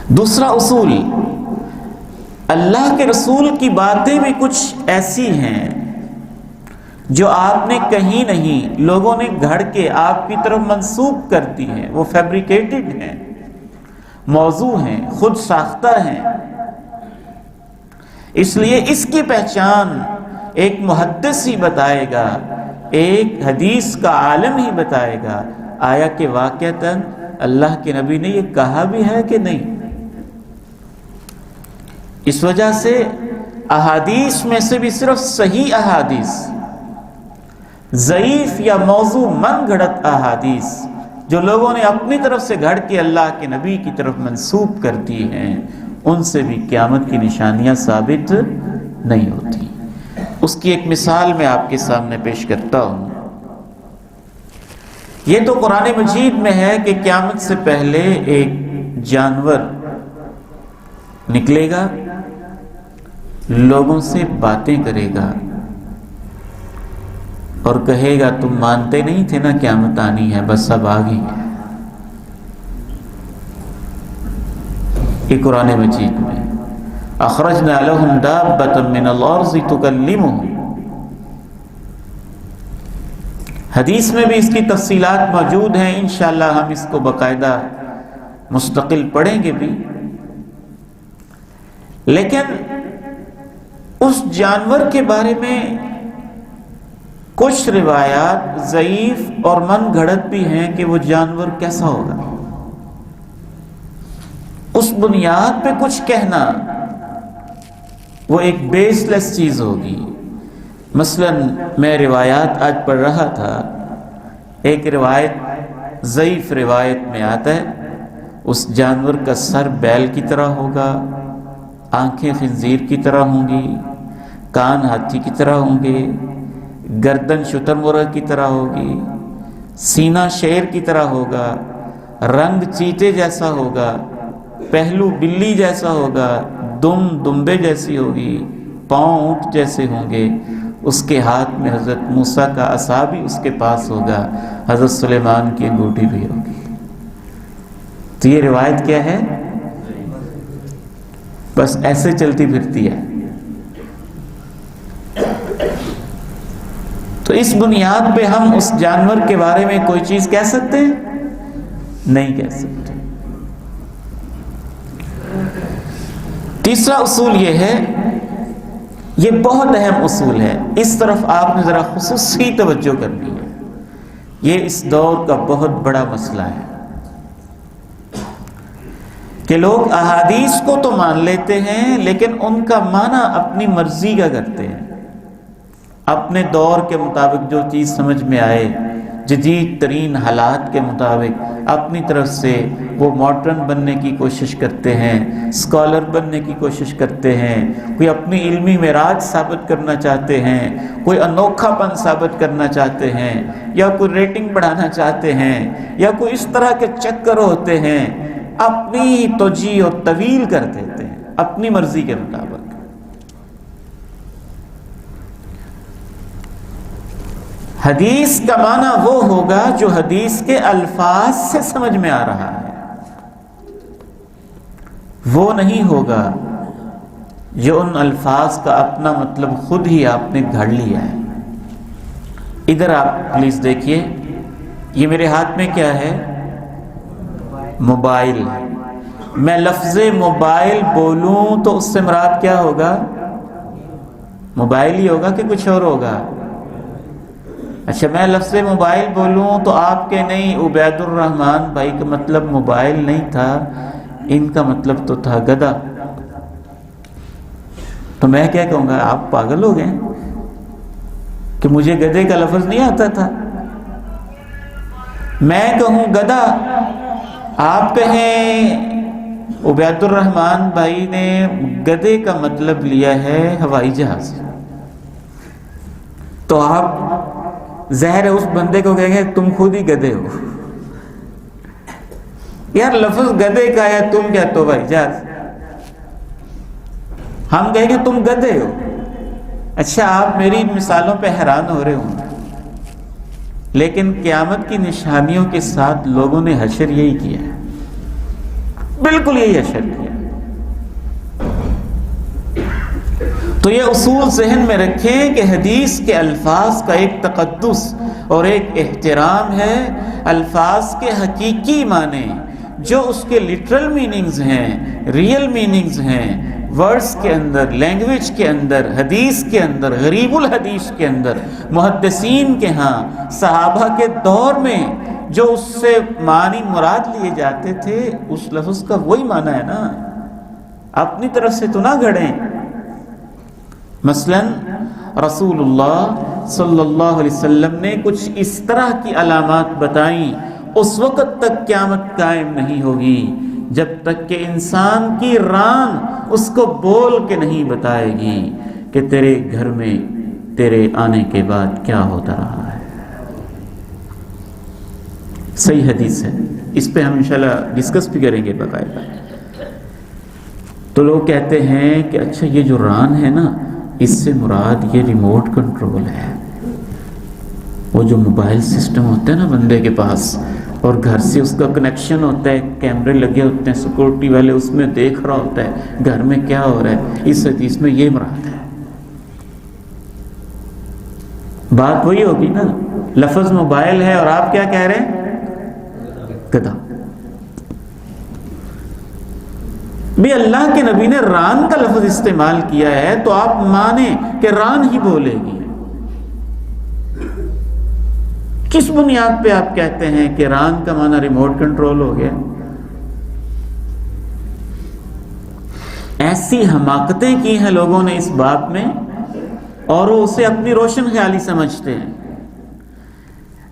دوسرا اصول، اللہ کے رسول کی باتیں بھی کچھ ایسی ہیں جو آپ نے کہیں نہیں، لوگوں نے گھڑ کے آپ کی طرف منسوب کر دی ہیں، وہ فیبریکیٹڈ ہیں، موضوع ہیں، خود ساختہ ہیں۔ اس لیے اس کی پہچان ایک محدث ہی بتائے گا، ایک حدیث کا عالم ہی بتائے گا، آیا کہ واقعتاً اللہ کے نبی نے یہ کہا بھی ہے کہ نہیں۔ اس وجہ سے احادیث میں سے بھی صرف صحیح احادیث، ضعیف یا موضوع من گھڑت احادیث جو لوگوں نے اپنی طرف سے گھڑ کے اللہ کے نبی کی طرف منسوب کر دی ہیں، ان سے بھی قیامت کی نشانیاں ثابت نہیں ہوتی۔ اس کی ایک مثال میں آپ کے سامنے پیش کرتا ہوں۔ یہ تو قرآن مجید میں ہے کہ قیامت سے پہلے ایک جانور نکلے گا، لوگوں سے باتیں کرے گا اور کہے گا تم مانتے نہیں تھے نا قیامت آنی ہے، بس اب آ گئی ہے۔ یہ قرآن مجید میں اخرجنا لهم دابة من الارض تكلمهم، حدیث میں بھی اس کی تفصیلات موجود ہیں، انشاءاللہ ہم اس کو باقاعدہ مستقل پڑھیں گے بھی۔ لیکن اس جانور کے بارے میں کچھ روایات ضعیف اور من گھڑت بھی ہیں کہ وہ جانور کیسا ہوگا، اس بنیاد پہ کچھ کہنا وہ ایک بیس لیس چیز ہوگی۔ مثلا میں روایات آج پڑھ رہا تھا، ایک روایت ضعیف روایت میں آتا ہے اس جانور کا سر بیل کی طرح ہوگا، آنکھیں خنزیر کی طرح ہوں گی، کان ہاتھی کی طرح ہوں گے، گردن شتر مرغ کی طرح ہوگی، سینہ شیر کی طرح ہوگا، رنگ چیتے جیسا ہوگا، پہلو بلی جیسا ہوگا، دم دمبے جیسی ہوگی، پاؤں اونٹ جیسے ہوں گے، اس کے ہاتھ میں حضرت موسیٰ کا عصا بھی اس کے پاس ہوگا، حضرت سلیمان کی انگوٹھی بھی ہوگی۔ تو یہ روایت کیا ہے؟ بس ایسے چلتی پھرتی ہے۔ تو اس بنیاد پہ ہم اس جانور کے بارے میں کوئی چیز کہہ سکتے ہیں؟ نہیں کہہ سکتے۔ تیسرا اصول یہ ہے، یہ بہت اہم اصول ہے، اس طرف آپ نے ذرا خصوصی توجہ کرنی ہے، یہ اس دور کا بہت بڑا مسئلہ ہے کہ لوگ احادیث کو تو مان لیتے ہیں لیکن ان کا معنی اپنی مرضی کا کرتے ہیں، اپنے دور کے مطابق جو چیز سمجھ میں آئے، جدید ترین حالات کے مطابق اپنی طرف سے وہ ماڈرن بننے کی کوشش کرتے ہیں، اسکالر بننے کی کوشش کرتے ہیں، کوئی اپنی علمی معراج ثابت کرنا چاہتے ہیں، کوئی انوکھا پن ثابت کرنا چاہتے ہیں، یا کوئی ریٹنگ بڑھانا چاہتے ہیں، یا کوئی اس طرح کے چکر ہوتے ہیں، اپنی توجیہ اور طویل کر دیتے ہیں اپنی مرضی کے مطابق۔ حدیث کا معنی وہ ہوگا جو حدیث کے الفاظ سے سمجھ میں آ رہا ہے، وہ نہیں ہوگا جو ان الفاظ کا اپنا مطلب خود ہی آپ نے گھڑ لیا ہے۔ ادھر آپ پلیز دیکھیے، یہ میرے ہاتھ میں کیا ہے؟ موبائل۔ میں لفظ موبائل بولوں تو اس سے مراد کیا ہوگا؟ موبائل ہی ہوگا کہ کچھ اور ہوگا؟ اچھا، میں لفظ موبائل بولوں تو آپ کے نہیں، عبید الرحمن بھائی کا مطلب موبائل نہیں تھا، ان کا مطلب تو تھا گدھا، تو میں کیا کہوں گا؟ آپ پاگل ہو گئے کہ مجھے گدھے کا لفظ نہیں آتا تھا۔ میں کہوں گدھا، آپ کہیں عبید الرحمن بھائی نے گدھے کا مطلب لیا ہے ہوائی جہاز، تو آپ ظاہر ہے اس بندے کو کہیں گے تم خود ہی گدھے ہو۔ یار لفظ گدھے کا ہے، تم کیا تو بھائی جہاز، ہم کہیں گے تم گدھے ہو۔ اچھا، آپ میری مثالوں پہ حیران ہو رہے ہوں، لیکن قیامت کی نشانیوں کے ساتھ لوگوں نے حشر یہی کیا ہے۔ بالکل یہی اشر کیا۔ تو یہ اصول ذہن میں رکھیں کہ حدیث کے الفاظ کا ایک تقدس اور ایک احترام ہے۔ الفاظ کے حقیقی معنی جو اس کے لٹرل میننگز ہیں، ریئل میننگز ہیں، ورڈز کے اندر، لینگویج کے اندر، حدیث کے اندر، غریب الحدیث کے اندر، محدثین کے ہاں، صحابہ کے دور میں جو اس سے معنی مراد لیے جاتے تھے، اس لفظ کا وہی معنی ہے نا، اپنی طرف سے تو نہ گھڑیں۔ مثلا رسول اللہ صلی اللہ علیہ وسلم نے کچھ اس طرح کی علامات بتائیں، اس وقت تک قیامت قائم نہیں ہوگی جب تک کہ انسان کی ران اس کو بول کے نہیں بتائے گی کہ تیرے گھر میں تیرے آنے کے بعد کیا ہوتا رہا ہے۔ صحیح حدیث ہے، اس پہ ہم انشاءاللہ ڈسکس بھی کریں گے باقاعدہ۔ تو لوگ کہتے ہیں کہ اچھا یہ جو ران ہے نا، اس سے مراد یہ ریموٹ کنٹرول ہے، وہ جو موبائل سسٹم ہوتا ہے نا بندے کے پاس، اور گھر سے اس کا کنیکشن ہوتا ہے، کیمرے لگے ہوتے ہیں، سیکورٹی والے اس میں دیکھ رہا ہوتا ہے گھر میں کیا ہو رہا ہے۔ اس حدیث میں یہ مراد ہے۔ بات وہی ہوگی نا، لفظ موبائل ہے اور آپ کیا کہہ رہے ہیں؟ گدھا۔ بھی اللہ کے نبی نے ران کا لفظ استعمال کیا ہے تو آپ مانیں کہ ران ہی بولے گی۔ کس بنیاد پہ آپ کہتے ہیں کہ ران کا معنی ریموٹ کنٹرول ہو گیا؟ ایسی حماقتیں کی ہیں لوگوں نے اس بات میں، اور وہ اسے اپنی روشن خیالی سمجھتے ہیں۔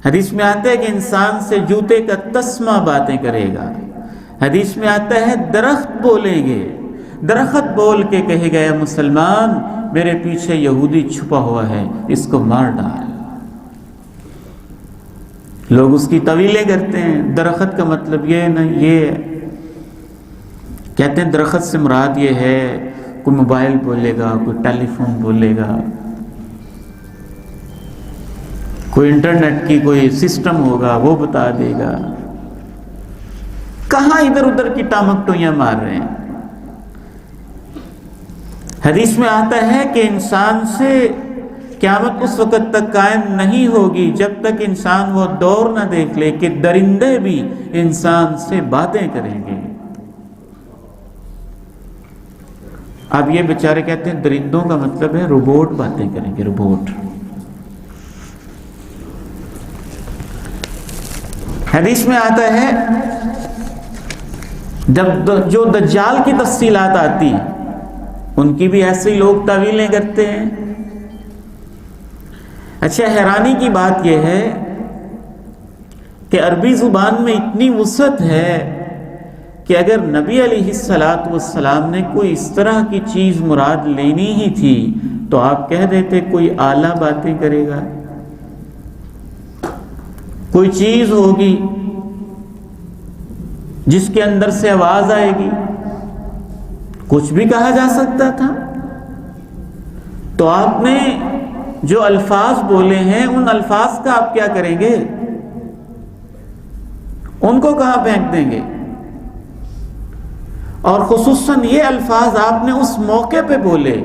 حدیث میں آتا ہے کہ انسان سے جوتے کا تسمہ باتیں کرے گا۔ حدیث میں آتا ہے درخت بولیں گے، درخت بول کے کہے گا مسلمان میرے پیچھے یہودی چھپا ہوا ہے، اس کو مار ڈال۔ لوگ اس کی طویلیں کرتے ہیں، درخت کا مطلب یہ نہیں، یہ کہتے ہیں درخت سے مراد یہ ہے کوئی موبائل بولے گا، کوئی ٹیلی فون بولے گا، کوئی انٹرنیٹ کی کوئی سسٹم ہوگا وہ بتا دے گا۔ کہاں ادھر ادھر کی ٹامکٹویاں مار رہے ہیں۔ حدیث میں آتا ہے کہ انسان سے قیامت اس وقت تک قائم نہیں ہوگی جب تک انسان وہ دور نہ دیکھ لے کہ درندے بھی انسان سے باتیں کریں گے۔ اب یہ بیچارے کہتے ہیں درندوں کا مطلب ہے روبوٹ باتیں کریں گے، روبوٹ۔ حدیث میں آتا ہے جب جو دجال کی تفصیلات آتی ہیں ان کی بھی ایسے ہی لوگ تعویلیں کرتے ہیں۔ اچھا، حیرانی کی بات یہ ہے کہ عربی زبان میں اتنی وسعت ہے کہ اگر نبی علیہ السلام نے کوئی اس طرح کی چیز مراد لینی ہی تھی تو آپ کہہ دیتے کوئی اعلیٰ باتیں کرے گا، کوئی چیز ہوگی جس کے اندر سے آواز آئے گی، کچھ بھی کہا جا سکتا تھا۔ تو آپ نے جو الفاظ بولے ہیں ان الفاظ کا آپ کیا کریں گے؟ ان کو کہاں پھینک دیں گے؟ اور خصوصاً یہ الفاظ آپ نے اس موقع پہ بولے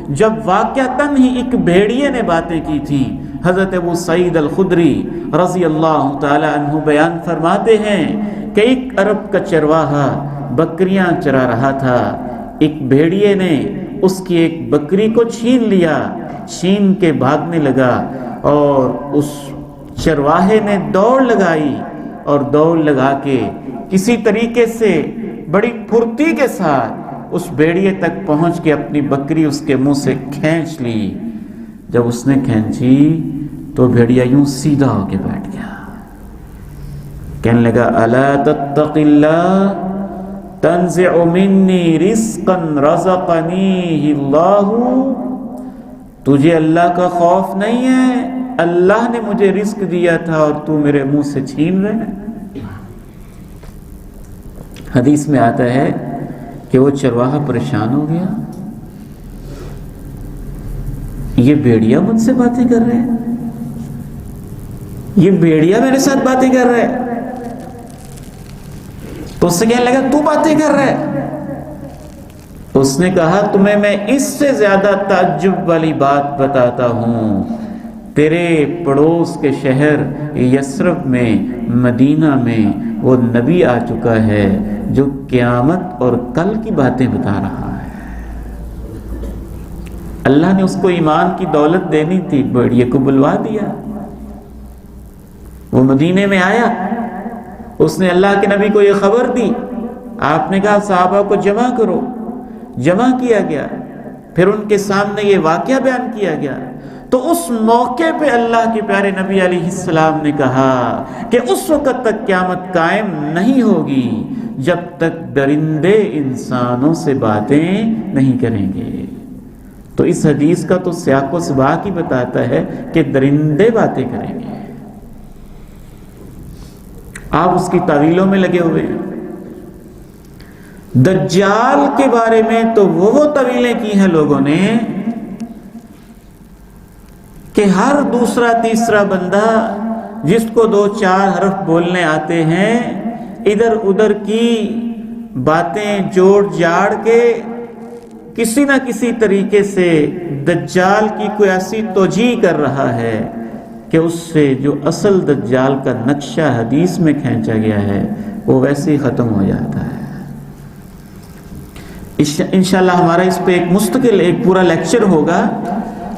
جب واقعتاً ہی ایک بھیڑیے نے باتیں کی تھی۔ حضرت ابو سعید الخدری رضی اللہ تعالی عنہ بیان فرماتے ہیں کہ ایک عرب کا چرواہا بکریاں چرا رہا تھا، ایک بھیڑیے نے اس کی ایک بکری کو چھین لیا، چھین کے بھاگنے لگا، اور اس چرواہے نے دوڑ لگائی اور دوڑ لگا کے کسی طریقے سے بڑی پھرتی کے ساتھ اس بھیڑیے تک پہنچ کے اپنی بکری اس کے منہ سے کھینچ لی۔ جب اس نے کھینچی تو بھیڑیا یوں سیدھا ہو کے بیٹھ گیا، کہنے لگا الا تتق اللہ تنزع منی رزقا رزقنیہ اللہ، تجھے اللہ کا خوف نہیں ہے؟ اللہ نے مجھے رزق دیا تھا اور تو میرے منہ سے چھین رہے ہیں۔ حدیث میں آتا ہے کہ وہ چرواہا پریشان ہو گیا، یہ بھیڑیا مجھ سے باتیں کر رہے ہیں، یہ بھیڑیا میرے ساتھ باتیں کر رہے ہیں۔ تو اس سے کہنے لگا تو باتیں کر رہا ہے؟ اس نے کہا تمہیں میں اس سے زیادہ تعجب والی بات بتاتا ہوں، تیرے پڑوس کے شہر یثرب میں، مدینہ میں وہ نبی آ چکا ہے جو قیامت اور کل کی باتیں بتا رہا ہے۔ اللہ نے اس کو ایمان کی دولت دینی تھی، بڑیے کو بلوا دیا۔ وہ مدینے میں آیا، اس نے اللہ کے نبی کو یہ خبر دی، آپ نے کہا صحابہ کو جمع کرو، جمع کیا گیا، پھر ان کے سامنے یہ واقعہ بیان کیا گیا۔ تو اس موقع پہ اللہ کے پیارے نبی علیہ السلام نے کہا کہ اس وقت تک قیامت قائم نہیں ہوگی جب تک درندے انسانوں سے باتیں نہیں کریں گے۔ تو اس حدیث کا تو سیاق و سباق ہی بتاتا ہے کہ درندے باتیں کریں گے۔ آپ اس کی تعویلوں میں لگے ہوئے ہیں۔ دجال کے بارے میں تو وہ تعویلیں کی ہیں لوگوں نے کہ ہر دوسرا تیسرا بندہ جس کو 2-4 حرف بولنے آتے ہیں، ادھر ادھر کی باتیں جوڑ جاڑ کے کسی نہ کسی طریقے سے دجال کی کوئی ایسی توجیہ کر رہا ہے کہ اس سے جو اصل دجال کا نقشہ حدیث میں کھینچا گیا ہے وہ ویسے ہی ختم ہو جاتا ہے۔ انشاءاللہ ہمارا اس پہ ایک مستقل ایک پورا لیکچر ہوگا،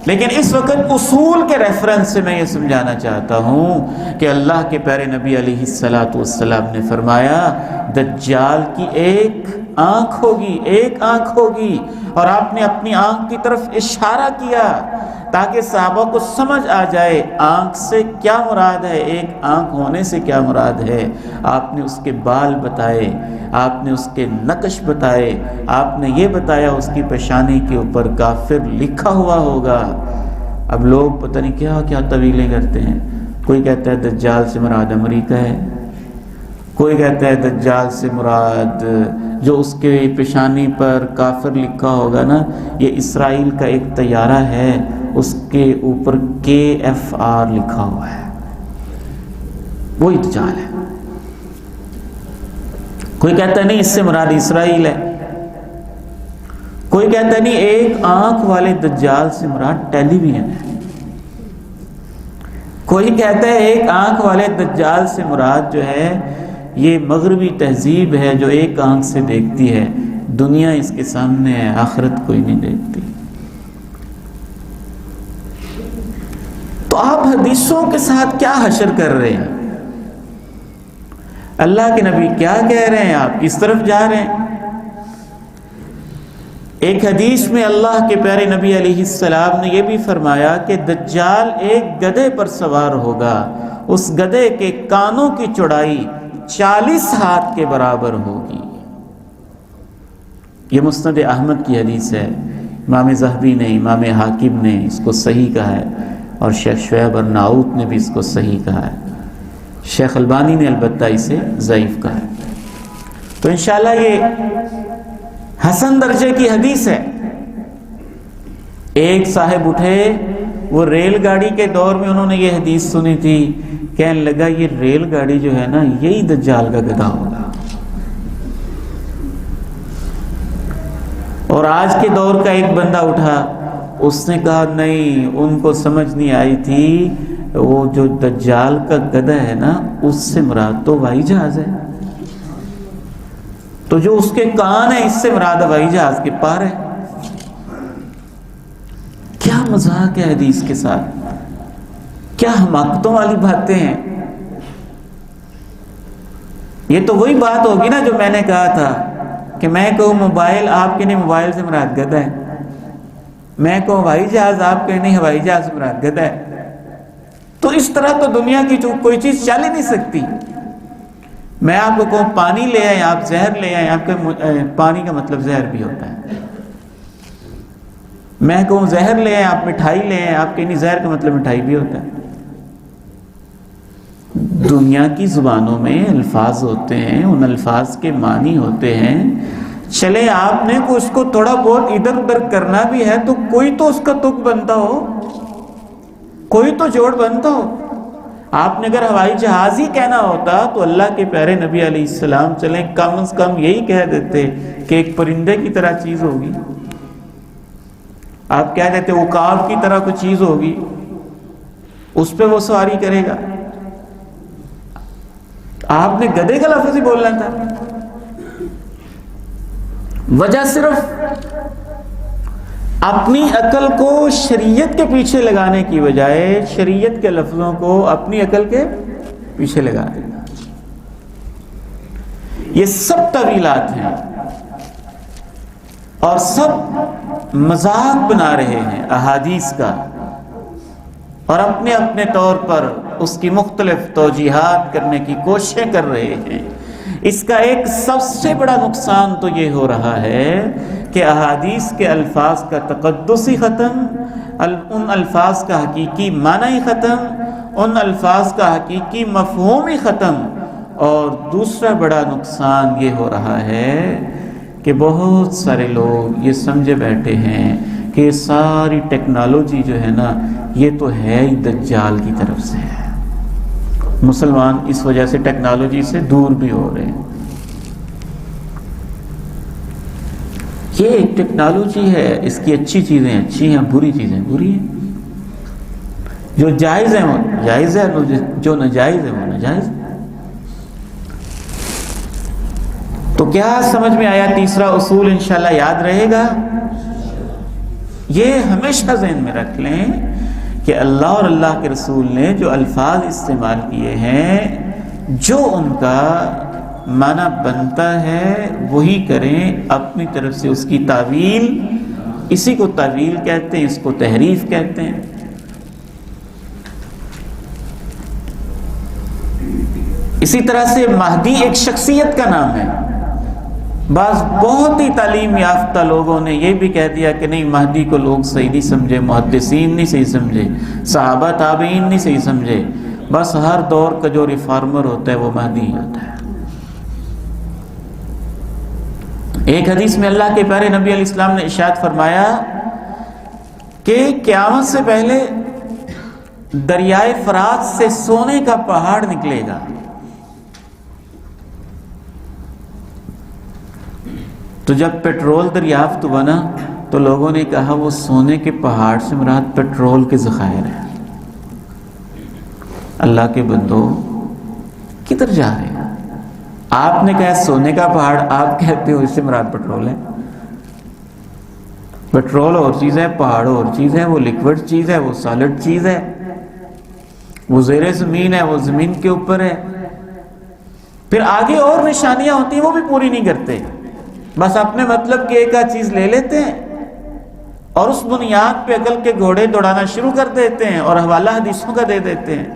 لیکن اس وقت اصول کے ریفرنس سے میں یہ سمجھانا چاہتا ہوں کہ اللہ کے پیارے نبی علیہ السلام نے فرمایا دجال کی ایک آنکھ ہوگی، ایک آنکھ ہوگی، اور آپ نے اپنی آنکھ کی طرف اشارہ کیا تاکہ صحابہ کو سمجھ آ جائے آنکھ سے کیا مراد ہے، ایک آنکھ ہونے سے کیا مراد ہے۔ آپ نے اس کے بال بتائے، آپ نے اس کے نقش بتائے، آپ نے یہ بتایا اس کی پیشانی کے اوپر کافر لکھا ہوا ہوگا۔ اب لوگ پتہ نہیں کیا کیا طویلیں کرتے ہیں، کوئی کہتا ہے دجال سے مراد امریکہ ہے، کوئی کہتا ہے دجال سے مراد جو اس کے پیشانی پر کافر لکھا ہوگا نا، یہ اسرائیل کا ایک طیارہ ہے، اس کے اوپر KFR لکھا ہوا ہے، وہی دجال ہے۔ کوئی کہتا ہے نہیں اس سے مراد اسرائیل ہے، کوئی کہتا ہے نہیں ایک آنکھ والے دجال سے مراد ٹیلی ویژن ہے، کوئی کہتا ہے ایک آنکھ والے دجال سے مراد جو ہے یہ مغربی تہذیب ہے جو ایک آنکھ سے دیکھتی ہے، دنیا اس کے سامنے ہے، آخرت کوئی نہیں دیکھتی۔ تو آپ حدیثوں کے ساتھ کیا حشر کر رہے ہیں؟ اللہ کے نبی کیا کہہ رہے ہیں، آپ کس طرف جا رہے ہیں؟ ایک حدیث میں اللہ کے پیارے نبی علیہ السلام نے یہ بھی فرمایا کہ دجال ایک گدھے پر سوار ہوگا، اس گدھے کے کانوں کی چوڑائی 40 ہاتھ کے برابر ہوگی۔ یہ مسند احمد کی حدیث ہے، امام ذہبی نے، امام حاکم نے اس کو صحیح کہا ہے، اور شیخ شعیب ارناؤت نے بھی اس کو صحیح کہا ہے، شیخ البانی نے البتہ اسے ضعیف کہا ہے۔ تو انشاءاللہ یہ حسن درجے کی حدیث ہے۔ ایک صاحب اٹھے، وہ ریل گاڑی کے دور میں انہوں نے یہ حدیث سنی تھی، کہنے لگا یہ ریل گاڑی جو ہے نا یہی دجال کا گدھا ہوگا۔ اور آج کے دور کا ایک بندہ اٹھا، اس نے کہا نہیں، ان کو سمجھ نہیں آئی تھی، وہ جو دجال کا گدھا ہے نا اس سے مراد تو ہوائی جہاز ہے، تو جو اس کے کان ہے اس سے مراد ہوائی جہاز کے پار ہے۔ کیا مذاق ہے حدیث کے ساتھ، کیا حماقتوں والی باتیں ہیں۔ یہ تو وہی بات ہوگی نا جو میں نے کہا تھا کہ میں کہوں موبائل، آپ کے نہیں موبائل سے مراد گدھا ہے، میں کہوں ہوائی جہاز، آپ کے نہیں ہوائی جہاز سے مراد گدھا ہے۔ تو اس طرح تو دنیا کی کوئی چیز چل ہی نہیں سکتی۔ میں آپ کو کہوں پانی لے آئیں، آپ زہر لے آئیں، آپ کے پانی کا مطلب زہر بھی ہوتا ہے۔ میں کہوں زہر لے آئیں، آپ مٹھائی لے آئیں، آپ کے نہیں زہر کا مطلب مٹھائی بھی ہوتا ہے۔ دنیا کی زبانوں میں الفاظ ہوتے ہیں، ان الفاظ کے معنی ہوتے ہیں۔ چلے آپ نے اس کو تھوڑا بہت ادھر ادھر کرنا بھی ہے تو کوئی تو اس کا تک بنتا ہو، کوئی تو جوڑ بنتا ہو۔ آپ نے اگر ہوائی جہاز ہی کہنا ہوتا تو اللہ کے پیارے نبی علیہ السلام چلیں کم از کم یہی کہہ دیتے کہ ایک پرندے کی طرح چیز ہوگی. آپ کہہ دیتے عقاب کی طرح کوئی چیز ہوگی، اس پہ وہ سواری کرے گا. آپ نے گدھے کا لفظ ہی بولنا تھا. وجہ صرف اپنی عقل کو شریعت کے پیچھے لگانے کی بجائے شریعت کے لفظوں کو اپنی عقل کے پیچھے لگا دینا. یہ سب تعویلات ہیں اور سب مذاق بنا رہے ہیں احادیث کا، اور اپنے اپنے طور پر اس کی مختلف توجیحات کرنے کی کوششیں کر رہے ہیں. اس کا ایک سب سے بڑا نقصان تو یہ ہو رہا ہے کہ احادیث کے الفاظ کا تقدس ہی ختم، ان الفاظ کا حقیقی معنی ہی ختم، ان الفاظ کا حقیقی مفہوم ہی ختم. اور دوسرا بڑا نقصان یہ ہو رہا ہے کہ بہت سارے لوگ یہ سمجھے بیٹھے ہیں کہ یہ ساری ٹیکنالوجی جو ہے نا یہ تو ہے ہی دجال کی طرف سے ہے. مسلمان اس وجہ سے ٹیکنالوجی سے دور بھی ہو رہے ہیں. یہ ایک ٹیکنالوجی ہے، اس کی اچھی چیزیں اچھی ہیں، بری چیزیں بری ہیں. جو جائز ہے وہ جائز ہے، جو ناجائز ہے وہ ناجائز ہے. تو کیا سمجھ میں آیا؟ تیسرا اصول انشاءاللہ یاد رہے گا. یہ ہمیشہ ذہن میں رکھ لیں کہ اللہ اور اللہ کے رسول نے جو الفاظ استعمال کیے ہیں، جو ان کا معنی بنتا ہے وہی کریں، اپنی طرف سے اس کی تعویل، اسی کو تعویل کہتے ہیں، اس کو تحریف کہتے ہیں. اسی طرح سے مہدی ایک شخصیت کا نام ہے. بعض بہت ہی تعلیم یافتہ لوگوں نے یہ بھی کہہ دیا کہ نہیں، مہدی کو لوگ صحیح نہیں سمجھے، محدثین نہیں صحیح سمجھے، صحابہ تابعین نہیں صحیح سمجھے، بس ہر دور کا جو ریفارمر ہوتا ہے وہ مہدی ہی ہوتا ہے. ایک حدیث میں اللہ کے پیارے نبی علیہ السلام نے ارشاد فرمایا کہ قیامت سے پہلے دریائے فرات سے سونے کا پہاڑ نکلے گا. تو جب پیٹرول دریافت ہوا نا تو لوگوں نے کہا وہ سونے کے پہاڑ سے مراد پیٹرول کے ذخائر ہیں. اللہ کے بندو کدھر جا رہے ہیں؟ آپ نے کہا سونے کا پہاڑ، آپ کہتے ہو اس سے مراد پیٹرول ہے. پیٹرول اور چیز ہے، پہاڑ اور چیز ہے. وہ لیکوڈ چیز ہے، وہ سالڈ چیز ہے. وہ زیر زمین ہے، وہ زمین کے اوپر ہے. پھر آگے اور نشانیاں ہوتی ہیں وہ بھی پوری نہیں کرتے، بس اپنے مطلب کی ایک آدھ چیز لے لیتے ہیں اور اس بنیاد پہ عقل کے گھوڑے دوڑانا شروع کر دیتے ہیں اور حوالہ حدیثوں کا دے دیتے ہیں.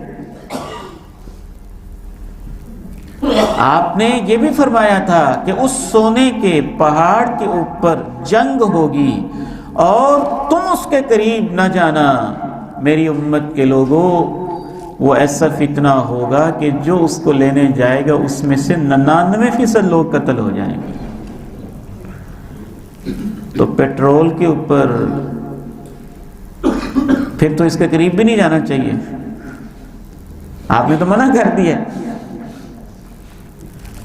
آپ نے یہ بھی فرمایا تھا کہ اس سونے کے پہاڑ کے اوپر جنگ ہوگی اور تم اس کے قریب نہ جانا. میری امت کے لوگوں، وہ ایسا فتنہ ہوگا کہ جو اس کو لینے جائے گا اس میں سے 99% لوگ قتل ہو جائیں گے. تو پیٹرول کے اوپر پھر تو اس کے قریب بھی نہیں جانا چاہیے. آپ نے تو منع کر دیا.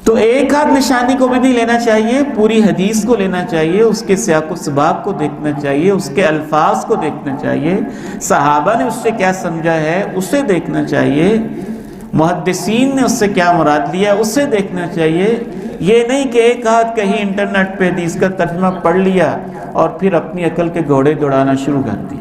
تو ایک آدھ نشانی کو بھی نہیں لینا چاہیے، پوری حدیث کو لینا چاہیے، اس کے سیاق و سباق کو دیکھنا چاہیے، اس کے الفاظ کو دیکھنا چاہیے، صحابہ نے اس سے کیا سمجھا ہے اسے دیکھنا چاہیے، محدثین نے اس سے کیا مراد لیا اسے دیکھنا چاہیے. یہ نہیں کہ ایک آدھ کہیں انٹرنیٹ پہ حدیث کا ترجمہ پڑھ لیا اور پھر اپنی عقل کے گھوڑے دوڑانا شروع کر دیا.